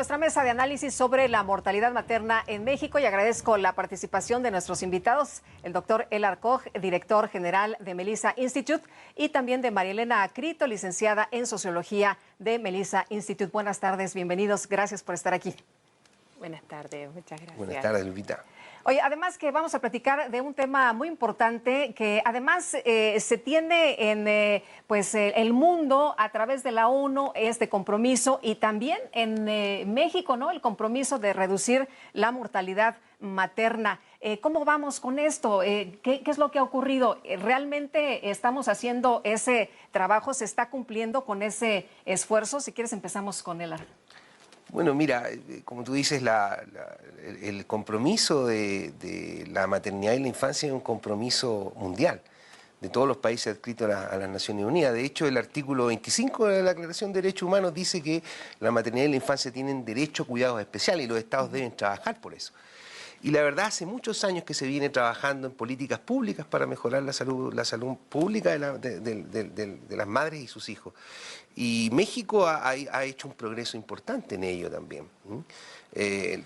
nuestra mesa de análisis sobre la mortalidad materna en México y agradezco la participación de nuestros invitados, el doctor Elar Koch, director general de Melissa Institute, y también de María Elena Acrito, licenciada en Sociología de Melissa Institute. Buenas tardes, bienvenidos, gracias por estar aquí. Buenas tardes, muchas gracias. Buenas tardes, Lupita. Oye, además que vamos a platicar de un tema muy importante que además se tiene en el mundo a través de la ONU, este compromiso, y también en México, ¿no? El compromiso de reducir la mortalidad materna. ¿Cómo vamos con esto? ¿Qué es lo que ha ocurrido? ¿Realmente estamos haciendo ese trabajo? ¿Se está cumpliendo con ese esfuerzo? Si quieres empezamos con él. Bueno, mira, como tú dices, el compromiso de la maternidad y la infancia es un compromiso mundial de todos los países adscritos a las Naciones Unidas. De hecho, el artículo 25 de la Declaración de Derechos Humanos dice que la maternidad y la infancia tienen derecho a cuidados especiales y los estados deben trabajar por eso. Y la verdad, hace muchos años que se viene trabajando en políticas públicas para mejorar la salud pública de las madres y sus hijos. Y México ha hecho un progreso importante en ello también.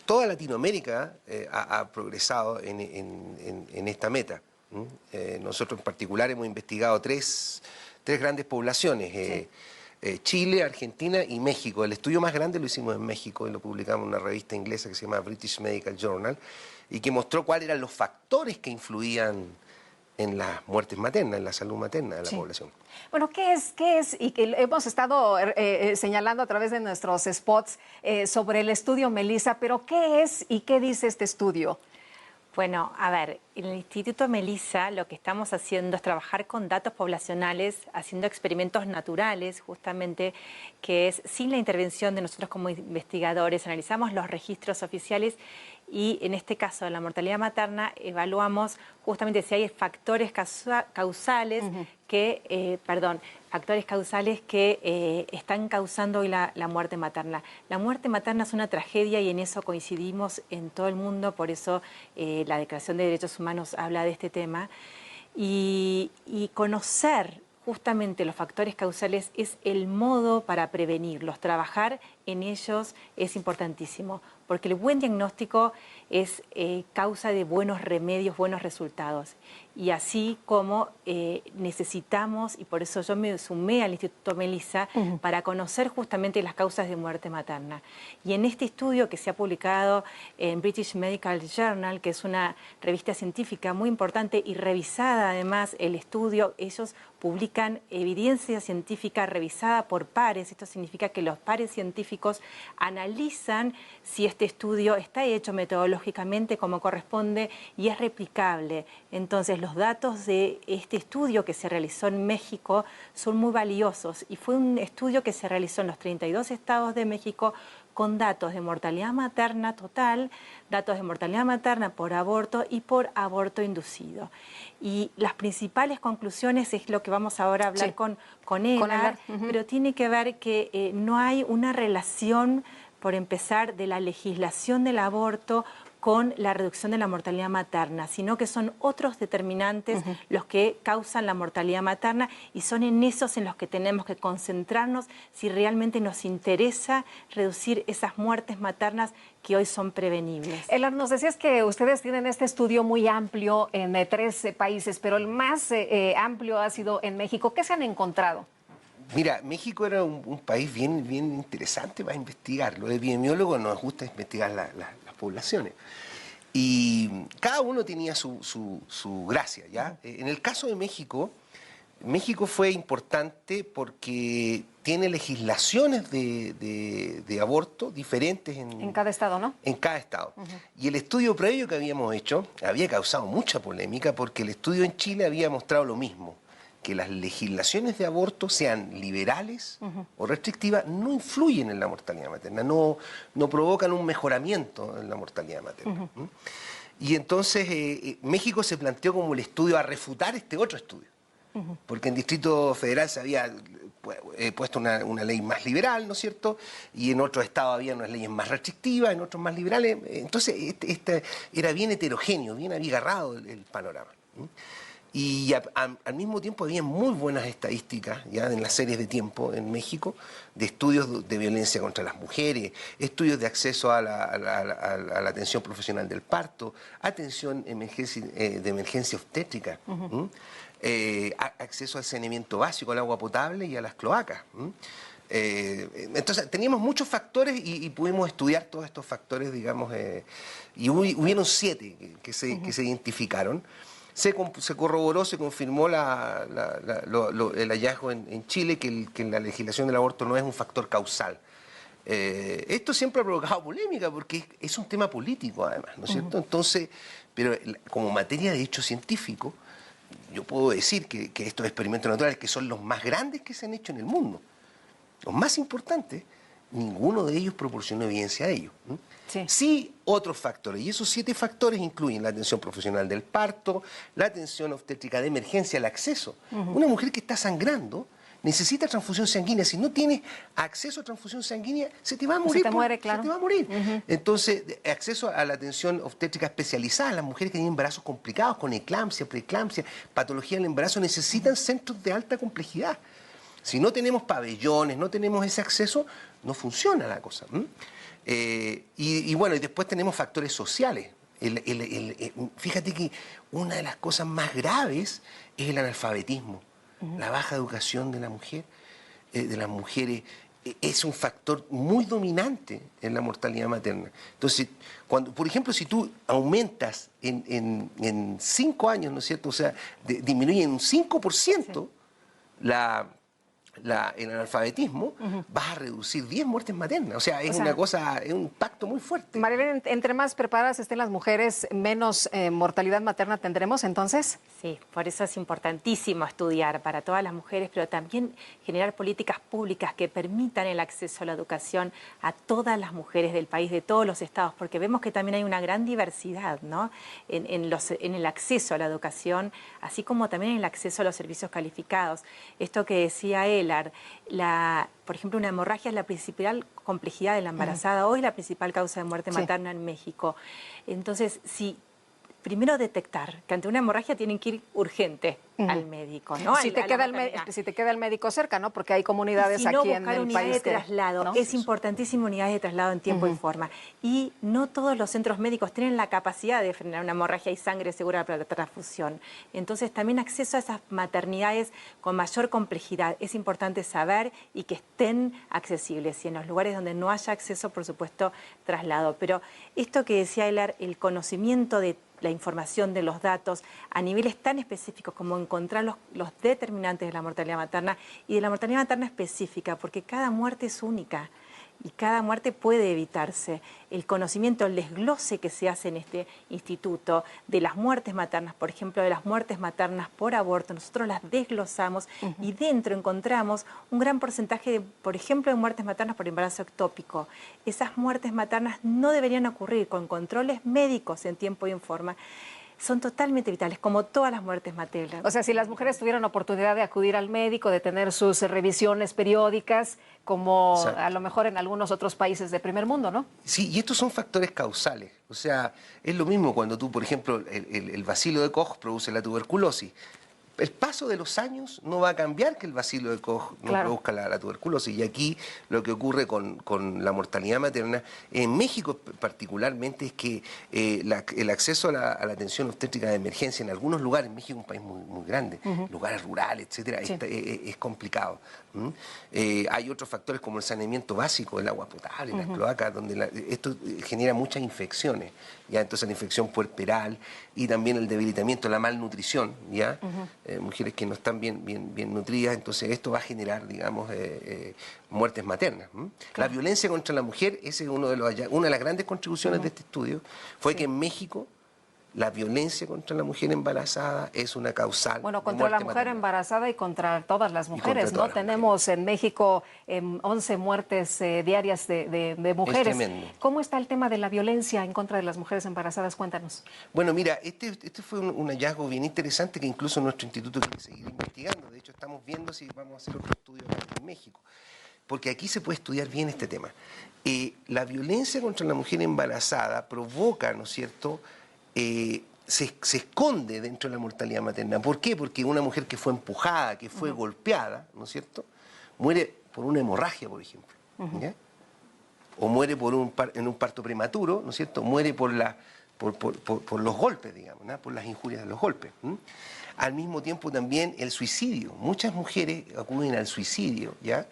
Toda Latinoamérica ha progresado en esta meta. Nosotros en particular hemos investigado tres grandes poblaciones. Sí. Chile, Argentina y México. El estudio más grande lo hicimos en México y lo publicamos en una revista inglesa que se llama British Medical Journal y que mostró cuáles eran los factores que influían en las muertes maternas, en la salud materna de la población. Bueno, ¿qué es? Y que hemos estado señalando a través de nuestros spots sobre el estudio Melissa, pero ¿qué es y qué dice este estudio? Bueno, a ver, en el Instituto Melissa lo que estamos haciendo es trabajar con datos poblacionales, haciendo experimentos naturales, justamente, que es sin la intervención de nosotros como investigadores. Analizamos los registros oficiales y en este caso de la mortalidad materna evaluamos justamente si hay factores causales que están causando hoy la muerte materna. La muerte materna es una tragedia y en eso coincidimos en todo el mundo, por eso la Declaración de Derechos Humanos habla de este tema. Y conocer justamente los factores causales es el modo para prevenirlos. Trabajar en ellos es importantísimo, porque el buen diagnóstico es causa de buenos remedios, buenos resultados. Y así como necesitamos, y por eso yo me sumé al Instituto Melissa, para conocer justamente las causas de muerte materna. Y en este estudio que se ha publicado en British Medical Journal, que es una revista científica muy importante y revisada además el estudio, ellos publican evidencia científica revisada por pares. Esto significa que los pares científicos analizan si este estudio está hecho metodológicamente como corresponde y es replicable. Entonces, los datos de este estudio que se realizó en México son muy valiosos y fue un estudio que se realizó en los 32 estados de México con datos de mortalidad materna total, datos de mortalidad materna por aborto y por aborto inducido. Y las principales conclusiones es lo que vamos ahora a hablar con Elar, pero tiene que ver que no hay una relación, por empezar, de la legislación del aborto con la reducción de la mortalidad materna, sino que son otros determinantes los que causan la mortalidad materna y son en esos en los que tenemos que concentrarnos si realmente nos interesa reducir esas muertes maternas que hoy son prevenibles. Elar, nos decías que ustedes tienen este estudio muy amplio en 3 países, pero el más amplio ha sido en México. ¿Qué se han encontrado? Mira, México era un país bien interesante para investigar. Los epidemiólogos nos gusta investigar las poblaciones. Y cada uno tenía su gracia, ¿ya? En el caso de México, México fue importante porque tiene legislaciones de aborto diferentes en cada estado, ¿no? En cada estado. Y el estudio previo que habíamos hecho había causado mucha polémica porque el estudio en Chile había mostrado lo mismo, que las legislaciones de aborto, sean liberales o restrictivas, no influyen en la mortalidad materna, no provocan un mejoramiento en la mortalidad materna. Y entonces México se planteó como el estudio a refutar este otro estudio, porque en Distrito Federal se había puesto una ley más liberal, ¿no es cierto? Y en otros estados había unas leyes más restrictivas, en otros más liberales. Entonces era bien heterogéneo, bien abigarrado el panorama. Y al mismo tiempo había muy buenas estadísticas, ya en las series de tiempo en México, de estudios de violencia contra las mujeres, estudios de acceso a la atención profesional del parto, atención de emergencia obstétrica, acceso al saneamiento básico, al agua potable y a las cloacas. Entonces teníamos muchos factores y pudimos estudiar todos estos factores, digamos, y hubieron 7 que se identificaron. Se corroboró, se confirmó el hallazgo en Chile que la legislación del aborto no es un factor causal. Esto siempre ha provocado polémica porque es un tema político además, ¿no es cierto? Entonces, pero como materia de hecho científico, yo puedo decir que estos experimentos naturales, que son los más grandes que se han hecho en el mundo, los más importantes, ninguno de ellos proporcionó evidencia a ello. Sí, otros factores, y esos 7 factores incluyen la atención profesional del parto, la atención obstétrica de emergencia, el acceso. Una mujer que está sangrando necesita transfusión sanguínea. Si no tienes acceso a transfusión sanguínea, se te va a morir. Se te muere, claro. Se te va a morir. Entonces, acceso a la atención obstétrica especializada. Las mujeres que tienen embarazos complicados, con eclampsia, preeclampsia, patología del embarazo, necesitan centros de alta complejidad. Si no tenemos pabellones, no tenemos ese acceso, no funciona la cosa. Y bueno, y después tenemos factores sociales. Fíjate que una de las cosas más graves es el analfabetismo. La baja educación de la mujer, de las mujeres, es un factor muy dominante en la mortalidad materna. Entonces, por ejemplo, si tú aumentas en 5 años, ¿no es cierto? O sea, disminuye en un 5% el analfabetismo, vas a reducir 10 muertes maternas. O sea, es un impacto muy fuerte. Marilén, entre más preparadas estén las mujeres, menos mortalidad materna tendremos, entonces. Sí, por eso es importantísimo estudiar para todas las mujeres, pero también generar políticas públicas que permitan el acceso a la educación a todas las mujeres del país, de todos los estados, porque vemos que también hay una gran diversidad, ¿no? en el acceso a la educación, así como también en el acceso a los servicios calificados. Esto que decía Elar, por ejemplo, una hemorragia es la principal complejidad de la embarazada, hoy la principal causa de muerte materna en México. Entonces, primero detectar que ante una hemorragia tienen que ir urgente al médico, ¿no? Si te queda el médico cerca, ¿no? Porque hay comunidades aquí en el país de traslado, ¿no? Es importantísimo unidades de traslado en tiempo y forma. Y no todos los centros médicos tienen la capacidad de frenar una hemorragia y sangre segura para la transfusión. Entonces, también acceso a esas maternidades con mayor complejidad. Es importante saber y que estén accesibles. Y en los lugares donde no haya acceso, por supuesto, traslado. Pero esto que decía Elar, el conocimiento de la información de los datos a niveles tan específicos como encontrar los determinantes de la mortalidad materna y de la mortalidad materna específica, porque cada muerte es única y cada muerte puede evitarse. El conocimiento, el desglose que se hace en este instituto de las muertes maternas, por ejemplo, de las muertes maternas por aborto, nosotros las desglosamos y dentro encontramos un gran porcentaje, de, por ejemplo, de muertes maternas por embarazo ectópico. Esas muertes maternas no deberían ocurrir con controles médicos en tiempo y en forma. Son totalmente vitales, como todas las muertes maternas. O sea, si las mujeres tuvieran oportunidad de acudir al médico, de tener sus revisiones periódicas, como Exacto. A lo mejor en algunos otros países de primer mundo, ¿no? Sí, y estos son factores causales. O sea, es lo mismo cuando tú, por ejemplo, el bacilo de Koch produce la tuberculosis. El paso de los años no va a cambiar que el bacilo de Koch no produzca la tuberculosis. Y aquí lo que ocurre con la mortalidad materna, en México particularmente, es que el acceso a la atención obstétrica de emergencia en algunos lugares, México es un país muy grande, lugares rurales, etcétera, es complicado. Hay otros factores como el saneamiento básico, el agua potable, las cloacas, donde esto genera muchas infecciones, ¿ya? Entonces la infección puerperal y también el debilitamiento, la malnutrición, ¿ya? Mujeres que no están bien nutridas, entonces esto va a generar, digamos, muertes maternas. La violencia contra la mujer, ese es una de las grandes contribuciones de este estudio, fue que en México la violencia contra la mujer embarazada es una causal. Bueno, contra la mujer materna. Embarazada y contra todas las mujeres, ¿no? Tenemos en México 11 muertes diarias de mujeres. Es tremendo. ¿Cómo está el tema de la violencia en contra de las mujeres embarazadas? Cuéntanos. Bueno, mira, este fue un hallazgo bien interesante que incluso nuestro instituto quiere seguir investigando. De hecho, estamos viendo si vamos a hacer otro estudio en México. Porque aquí se puede estudiar bien este tema. La violencia contra la mujer embarazada provoca, ¿no es cierto?, se esconde dentro de la mortalidad materna. ¿Por qué? Porque una mujer que fue empujada, que fue golpeada, ¿no es cierto?, muere por una hemorragia, por ejemplo, ¿ya? O muere en un parto prematuro, ¿no es cierto?, muere por los golpes, digamos, ¿no?, por las injurias de los golpes. Al mismo tiempo también el suicidio. Muchas mujeres acuden al suicidio, ¿ya?,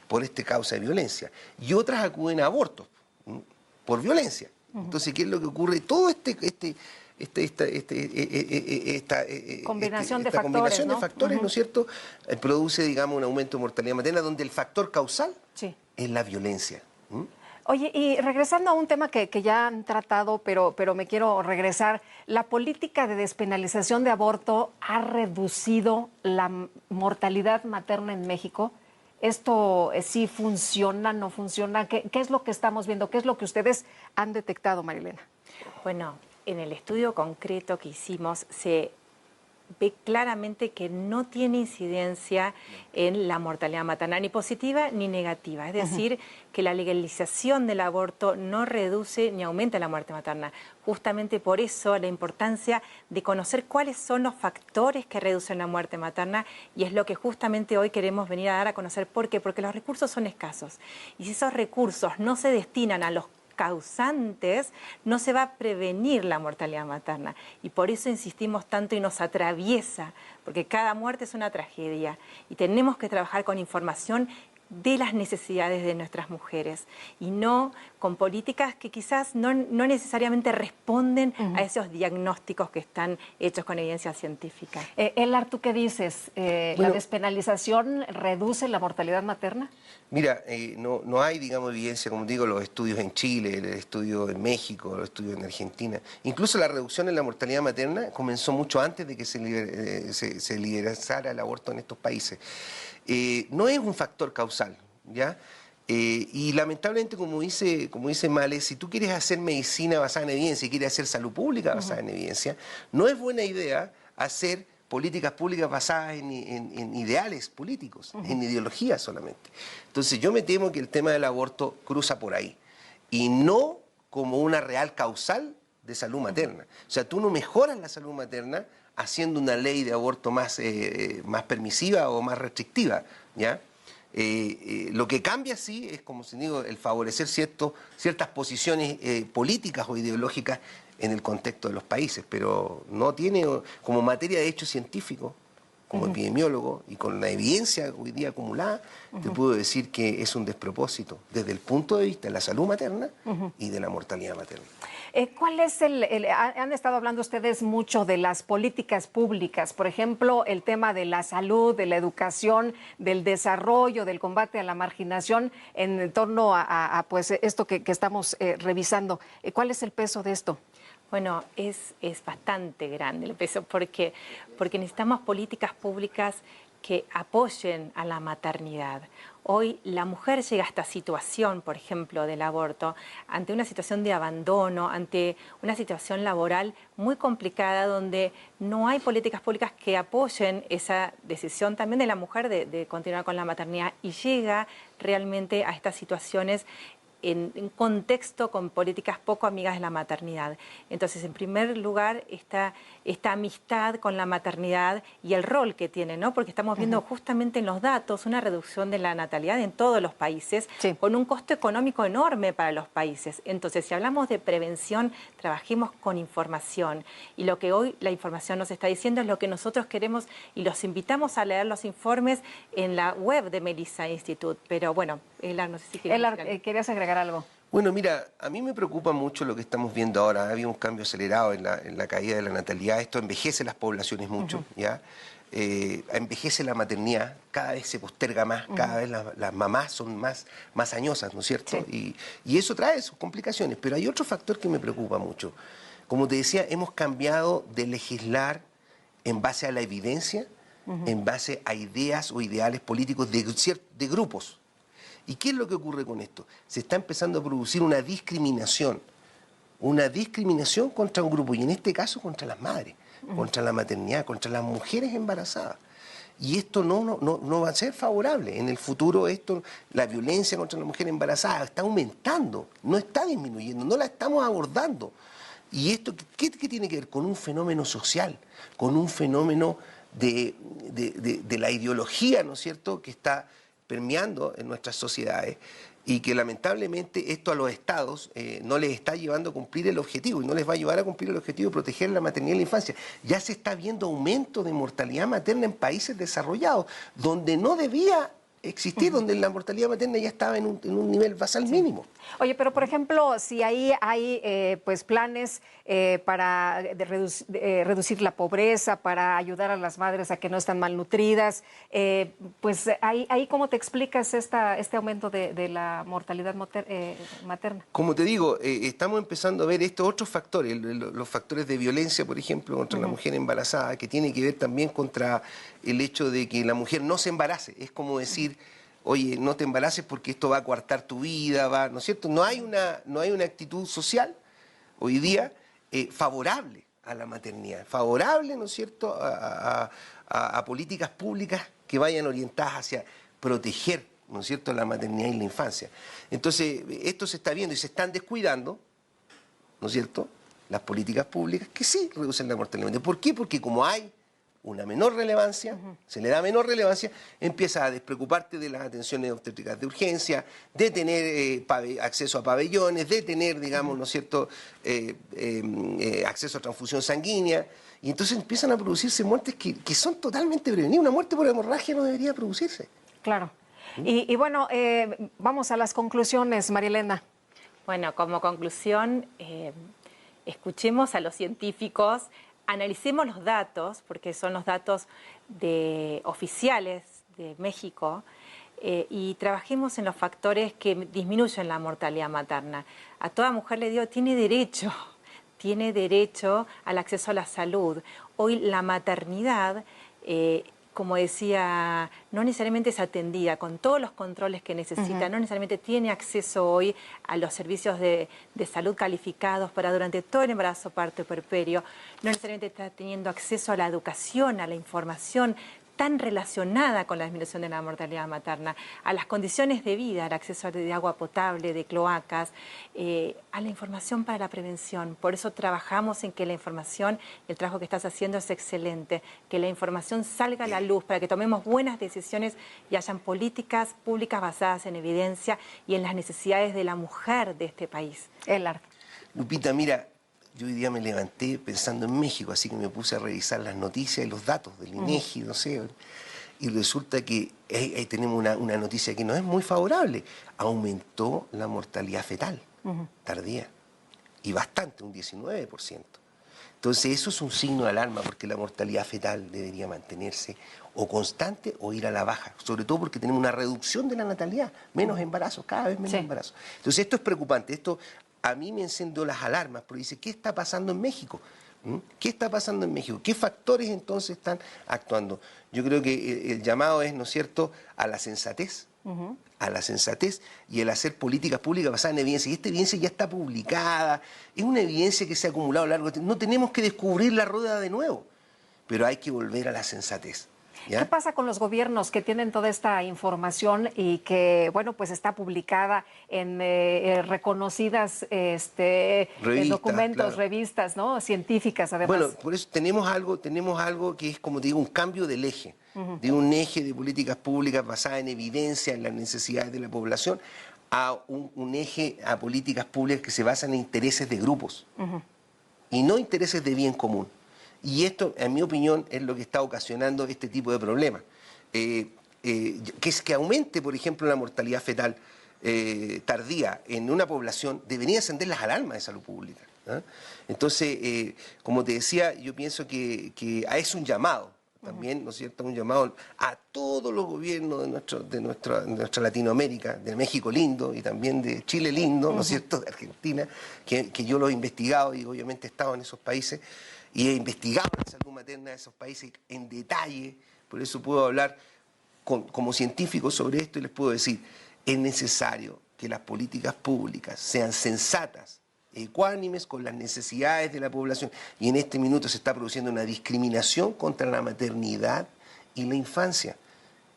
por esta causa de violencia. Y otras acuden a abortos, por violencia. Entonces, ¿qué es lo que ocurre? Todo esta combinación de factores, ¿no es cierto?, produce, digamos, un aumento de mortalidad materna, donde el factor causal es la violencia. Oye, y regresando a un tema que ya han tratado, pero me quiero regresar, ¿la política de despenalización de aborto ha reducido la mortalidad materna en México? ¿Esto sí funciona, no funciona? ¿Qué es lo que estamos viendo? ¿Qué es lo que ustedes han detectado, Marilena? Bueno, en el estudio concreto que hicimos se ve claramente que no tiene incidencia en la mortalidad materna, ni positiva ni negativa. Es decir, que la legalización del aborto no reduce ni aumenta la muerte materna. Justamente por eso la importancia de conocer cuáles son los factores que reducen la muerte materna, y es lo que justamente hoy queremos venir a dar a conocer. ¿Por qué? Porque los recursos son escasos. Y si esos recursos no se destinan a los causantes, no se va a prevenir la mortalidad materna. Y por eso insistimos tanto y nos atraviesa, porque cada muerte es una tragedia y tenemos que trabajar con información de las necesidades de nuestras mujeres y no con políticas que quizás no necesariamente responden a esos diagnósticos que están hechos con evidencia científica. Elar, ¿tú qué dices? ¿La despenalización reduce la mortalidad materna? Mira, no hay, digamos, evidencia, como digo, los estudios en Chile, el estudio en México, los estudios en Argentina. Incluso la reducción en la mortalidad materna comenzó mucho antes de que se liberalizara el aborto en estos países. No es un factor causal, ¿ya? Y lamentablemente, como dice Male, si tú quieres hacer medicina basada en evidencia y quieres hacer salud pública basada en evidencia, no es buena idea hacer políticas públicas basadas en ideales políticos, en ideología solamente. Entonces yo me temo que el tema del aborto cruza por ahí, y no como una real causal de salud materna. O sea, tú no mejoras la salud materna haciendo una ley de aborto más permisiva o más restrictiva, ¿ya? Lo que cambia, sí, es, como se digo, el favorecer ciertas posiciones políticas o ideológicas en el contexto de los países, pero no tiene, como materia de hecho científico, como epidemiólogo y con la evidencia hoy día acumulada, te puedo decir que es un despropósito desde el punto de vista de la salud materna y de la mortalidad materna. ¿Cuál es han estado hablando ustedes mucho de las políticas públicas, por ejemplo, el tema de la salud, de la educación, del desarrollo, del combate a la marginación en torno a pues esto que estamos revisando? ¿Cuál es el peso de esto? Bueno, es bastante grande el peso porque necesitamos políticas públicas que apoyen a la maternidad. Hoy la mujer llega a esta situación, por ejemplo, del aborto, ante una situación de abandono, ante una situación laboral muy complicada, donde no hay políticas públicas que apoyen esa decisión también de la mujer de continuar con la maternidad, y llega realmente a estas situaciones en contexto con políticas poco amigas de la maternidad. Entonces, en primer lugar, esta amistad con la maternidad y el rol que tiene, ¿no? Porque estamos viendo justamente en los datos una reducción de la natalidad en todos los países, con un costo económico enorme para los países. Entonces, si hablamos de prevención, trabajemos con información. Y lo que hoy la información nos está diciendo es lo que nosotros queremos, y los invitamos a leer los informes en la web de Melissa Institute. Pero bueno, Elar, no sé si querías agregar algo. Bueno, mira, a mí me preocupa mucho lo que estamos viendo ahora. Ha habido un cambio acelerado en la caída de la natalidad. Esto envejece las poblaciones mucho, ¿ya? Envejece la maternidad, cada vez se posterga más, cada vez las mamás son más añosas, ¿no es cierto? Sí. Y eso trae sus complicaciones. Pero hay otro factor que me preocupa mucho. Como te decía, hemos cambiado de legislar en base a la evidencia, en base a ideas o ideales políticos de grupos. ¿Y qué es lo que ocurre con esto? Se está empezando a producir una discriminación contra un grupo, y en este caso contra las madres, contra la maternidad, contra las mujeres embarazadas. Y esto no va a ser favorable. En el futuro la violencia contra la mujer embarazada está aumentando, no está disminuyendo, no la estamos abordando. ¿Y esto qué tiene que ver? Con un fenómeno social, con un fenómeno de la ideología, ¿no es cierto?, que está permeando en nuestras sociedades y que lamentablemente esto a los estados no les está llevando a cumplir el objetivo y no les va a llevar a cumplir el objetivo de proteger la maternidad y la infancia. Ya se está viendo aumento de mortalidad materna en países desarrollallados, donde no debía existir, donde la mortalidad materna ya estaba en un nivel basal mínimo. Oye, pero por ejemplo, si ahí hay pues planes para reducir la pobreza, para ayudar a las madres a que no están malnutridas, pues ahí ¿cómo te explicas este aumento de la mortalidad materna? Como te digo, estamos empezando a ver estos otros factores, los factores de violencia, por ejemplo, contra la mujer embarazada, que tiene que ver también contra el hecho de que la mujer no se embarace. Es como decir, oye, no te embaraces porque esto va a coartar tu vida, ¿no es cierto? No hay una actitud social hoy día favorable a la maternidad, favorable, ¿no es cierto?, a políticas públicas que vayan orientadas hacia proteger, ¿no es cierto?, la maternidad y la infancia. Entonces, esto se está viendo y se están descuidando, ¿no es cierto?, las políticas públicas que sí reducen la mortalidad. ¿Por qué? Porque como hay una menor relevancia, se le da menor relevancia, empiezas a despreocuparte de las atenciones obstétricas de urgencia, de tener acceso a pabellones, de tener, digamos, ¿no es cierto?, acceso a transfusión sanguínea, y entonces empiezan a producirse muertes que son totalmente prevenibles. Una muerte por hemorragia no debería producirse. Claro. Y bueno, vamos a las conclusiones, Marielena. Bueno, como conclusión, escuchemos a los científicos, analicemos los datos, porque son los datos oficiales de México, y trabajemos en los factores que disminuyen la mortalidad materna. A toda mujer tiene derecho al acceso a la salud. Hoy la maternidad, como decía, no necesariamente es atendida con todos los controles que necesita, no necesariamente tiene acceso hoy a los servicios de salud calificados para durante todo el embarazo, parto y puerperio, no necesariamente está teniendo acceso a la educación, a la información tan relacionada con la disminución de la mortalidad materna, a las condiciones de vida, al acceso de agua potable, de cloacas, a la información para la prevención. Por eso trabajamos en que la información, el trabajo que estás haciendo es excelente, que la información salga a la luz para que tomemos buenas decisiones y hayan políticas públicas basadas en evidencia y en las necesidades de la mujer de este país. Lupita, mira, yo hoy día me levanté pensando en México, así que me puse a revisar las noticias y los datos del INEGI, no sé, y resulta que ahí tenemos una noticia que no es muy favorable. Aumentó la mortalidad fetal tardía, y bastante, un 19%. Entonces eso es un signo de alarma, porque la mortalidad fetal debería mantenerse o constante o ir a la baja, sobre todo porque tenemos una reducción de la natalidad, menos embarazos, cada vez menos embarazos. Entonces esto es preocupante, esto a mí me encendió las alarmas, porque dice, ¿qué está pasando en México? ¿Qué está pasando en México? ¿Qué factores entonces están actuando? Yo creo que el llamado es, ¿no es cierto?, a la sensatez, a la sensatez y el hacer políticas públicas basadas en evidencia. Y esta evidencia ya está publicada, es una evidencia que se ha acumulado a lo largo de tiempo. No tenemos que descubrir la rueda de nuevo, pero hay que volver a la sensatez. ¿Ya? ¿Qué pasa con los gobiernos que tienen toda esta información y que, bueno, pues está publicada en reconocidas revistas, documentos, revistas, ¿no?, científicas, además? Bueno, por eso tenemos algo que es, como te digo, un cambio del eje, de un eje de políticas públicas basada en evidencia, en las necesidades de la población, a un eje a políticas públicas que se basan en intereses de grupos y no intereses de bien común. Y esto, en mi opinión, es lo que está ocasionando este tipo de problemas. Que es que aumente, por ejemplo, la mortalidad fetal tardía en una población, debería encender las alarmas de salud pública. Entonces, como te decía, yo pienso que es un llamado también, ¿no es cierto?, un llamado a todos los gobiernos de nuestra Latinoamérica, de México lindo y también de Chile lindo, ¿no es cierto?, de Argentina, que yo lo he investigado y obviamente he estado en esos países, y he investigado la salud materna de esos países en detalle, por eso puedo hablar como científico sobre esto y les puedo decir, es necesario que las políticas públicas sean sensatas, ecuánimes con las necesidades de la población. Y en este minuto se está produciendo una discriminación contra la maternidad y la infancia.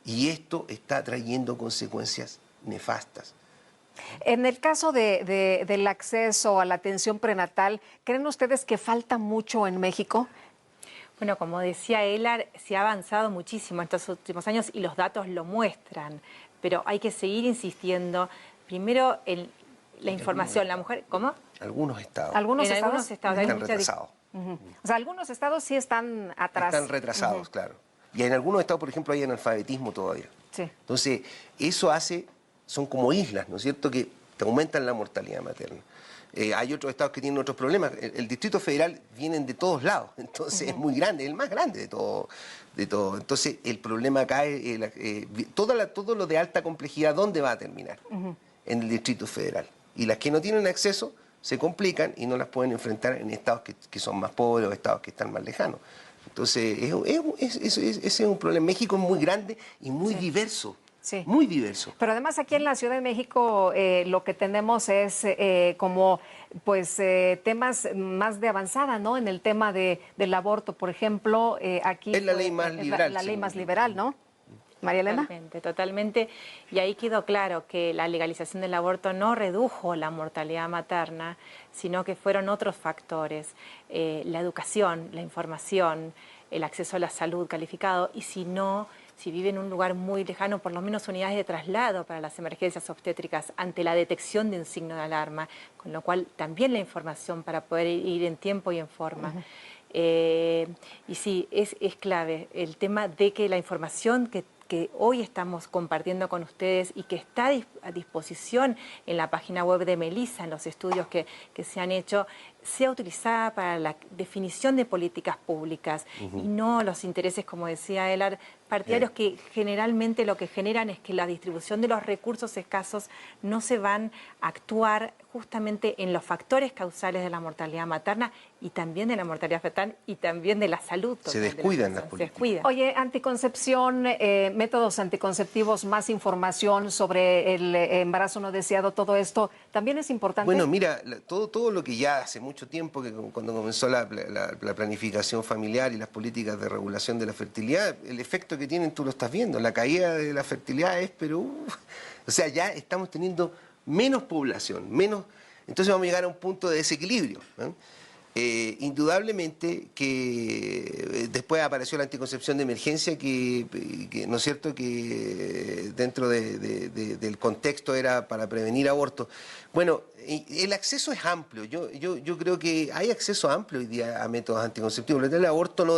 Y esto está trayendo consecuencias nefastas. En el caso del acceso a la atención prenatal, ¿creen ustedes que falta mucho en México? Bueno, como decía Elar, se ha avanzado muchísimo en estos últimos años y los datos lo muestran, pero hay que seguir insistiendo. Primero, en la información, la mujer, ¿cómo? Algunos estados. Algunos estados están retrasados. O sea, algunos estados sí están atrás. Están retrasados, claro. Y en algunos estados, por ejemplo, hay analfabetismo todavía. Sí. Entonces, eso son como islas, ¿no es cierto?, que te aumentan la mortalidad materna. Hay otros estados que tienen otros problemas. El Distrito Federal vienen de todos lados, entonces es muy grande, el más grande de todo. Entonces, el problema acá es todo lo de alta complejidad, ¿dónde va a terminar? En el Distrito Federal. Y las que no tienen acceso se complican y no las pueden enfrentar en estados que son más pobres o estados que están más lejanos. Entonces, ese es un problema. México es muy grande y muy diverso. Sí. Muy diverso. Pero además aquí en la Ciudad de México lo que tenemos es como pues temas más de avanzada, ¿no? En el tema del aborto, por ejemplo, aquí es la ley más liberal. La ley más liberal, ¿no? María Elena. Totalmente. Y ahí quedó claro que la legalización del aborto no redujo la mortalidad materna, sino que fueron otros factores. La educación, la información, el acceso a la salud calificado, y si vive en un lugar muy lejano, por lo menos unidades de traslado para las emergencias obstétricas ante la detección de un signo de alarma, con lo cual también la información para poder ir en tiempo y en forma. Y sí, es clave el tema de que la información que hoy estamos compartiendo con ustedes y que está a disposición en la página web de Melissa, en los estudios que se han hecho, sea utilizada para la definición de políticas públicas y no los intereses, como decía Elar, partidarios que generalmente lo que generan es que la distribución de los recursos escasos no se van a actuar justamente en los factores causales de la mortalidad materna y también de la mortalidad fetal y también de la salud. Se descuidan las políticas. Se descuidan. Oye, anticoncepción, métodos anticonceptivos, más información sobre el embarazo no deseado, todo esto también es importante. Bueno, mira, todo lo que ya hace mucho tiempo, que cuando comenzó la planificación familiar y las políticas de regulación de la fertilidad, el efecto que tienen tú lo estás viendo, la caída de la fertilidad es, pero, o sea, ya estamos teniendo menos población, entonces vamos a llegar a un punto de desequilibrio, ¿no? Indudablemente que después apareció la anticoncepción de emergencia que ¿no es cierto?, que dentro del contexto era para prevenir abortos. Bueno, el acceso es amplio. Yo creo que hay acceso amplio hoy día a métodos anticonceptivos. El aborto no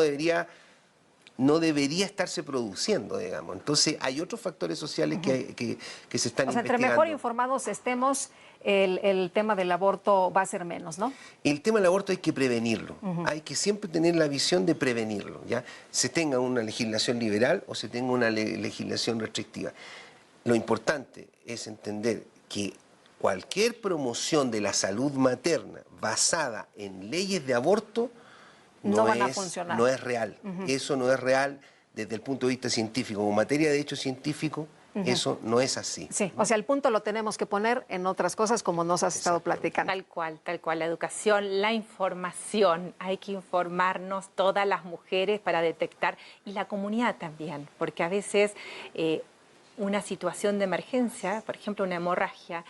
debería estarse produciendo, digamos. Entonces, hay otros factores sociales que se están investigando. Entre mejor informados estemos, el tema del aborto va a ser menos, ¿no? El tema del aborto hay que prevenirlo. Hay que siempre tener la visión de prevenirlo, ¿ya? Se tenga una legislación liberal o se tenga una legislación restrictiva. Lo importante es entender que cualquier promoción de la salud materna basada en leyes de aborto no van a funcionar. No es real. Eso no es real desde el punto de vista científico. Como materia de hecho científico, eso no es así. Sí, o sea, el punto lo tenemos que poner en otras cosas como nos has estado platicando. Tal cual. La educación, la información. Hay que informarnos todas las mujeres para detectar, y la comunidad también, porque a veces una situación de emergencia, por ejemplo una hemorragia,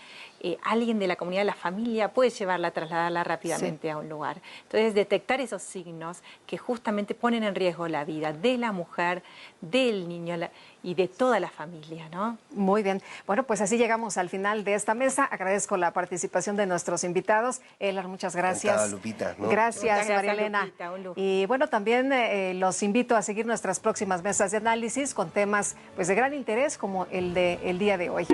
alguien de la comunidad, de la familia, puede llevarla, trasladarla rápidamente a un lugar. Entonces, detectar esos signos que justamente ponen en riesgo la vida de la mujer, del niño y de toda la familia, ¿no? Muy bien. Bueno, pues así llegamos al final de esta mesa. Agradezco la participación de nuestros invitados. Elar, muchas gracias. Encantada, Lupita, ¿no? Gracias, María Elena. Lupita, un lujo. Y bueno, también los invito a seguir nuestras próximas mesas de análisis con temas pues de gran interés como el del día de hoy.